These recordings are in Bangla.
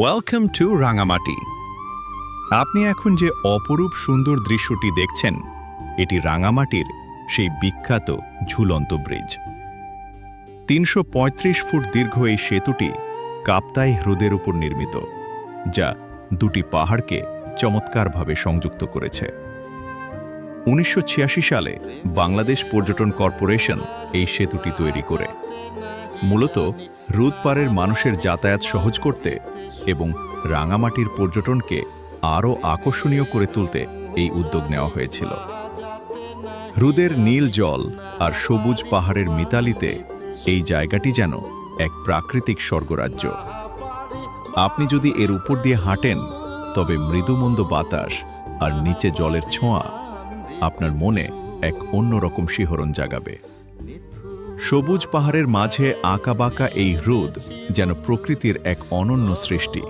Welcome to Rangamati. আপনি এখন যে অপরূপ সুন্দর দৃশ্যটি দেখছেন, এটি রাঙামাটির সেই বিখ্যাত ঝুলন্ত ব্রিজ। ৩৩৫ ফুট দীর্ঘ এই সেতুটি কাপ্তাই হ্রদের উপর নির্মিত, যা দুটি পাহাড়কে চমৎকারভাবে সংযুক্ত করেছে। ১৯৮৬ সালে বাংলাদেশ পর্যটন কর্পোরেশন এই সেতুটি তৈরি করে, মূলত হ্রদ পাড়ের মানুষের যাতায়াত সহজ করতে এবং রাঙামাটির পর্যটনকে আরও আকর্ষণীয় করে তুলতে এই উদ্যোগ নেওয়া হয়েছিল। হ্রদের নীল জল আর সবুজ পাহাড়ের মিতালিতে এই জায়গাটি যেন এক প্রাকৃতিক স্বর্গরাজ্য। আপনি যদি এর উপর দিয়ে হাঁটেন, তবে মৃদুমন্দ বাতাস আর নিচে জলের ছোঁয়া আপনার মনে এক অন্যরকম শিহরণ জাগাবে। সবুজ পাহাড়ের মাঝে আঁকাবাঁকা এই হ্রদ যেন প্রকৃতির এক অনন্য সৃষ্টি।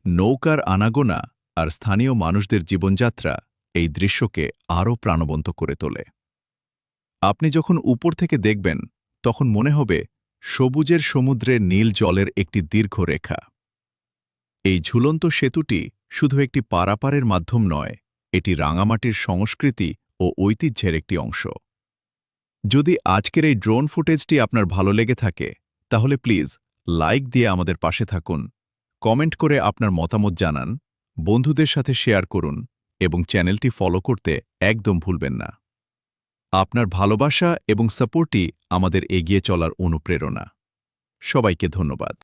নৌকার আনাগোনা আর স্থানীয় মানুষদের জীবনযাত্রা এই দৃশ্যকে আরও প্রাণবন্ত করে তোলে। আপনি যখন উপর থেকে দেখবেন, তখন মনে হবে সবুজের সমুদ্রের নীল জলের একটি দীর্ঘ রেখা। এই ঝুলন্ত সেতুটি শুধু একটি পারাপারের মাধ্যম নয়, এটি রাঙামাটির সংস্কৃতি ও ঐতিহ্যের একটি অংশ। যদি আজকের এই ড্রোন ফুটেজটি আপনার ভালো লেগে থাকে, তাহলে প্লিজ লাইক দিয়ে আমাদের পাশে থাকুন, কমেন্ট করে আপনার মতামত জানান, বন্ধুদের সাথে শেয়ার করুন এবং চ্যানেলটি ফলো করতে একদম ভুলবেন না। আপনার ভালোবাসা এবং সাপোর্টই আমাদের এগিয়ে চলার অনুপ্রেরণা। সবাইকে ধন্যবাদ।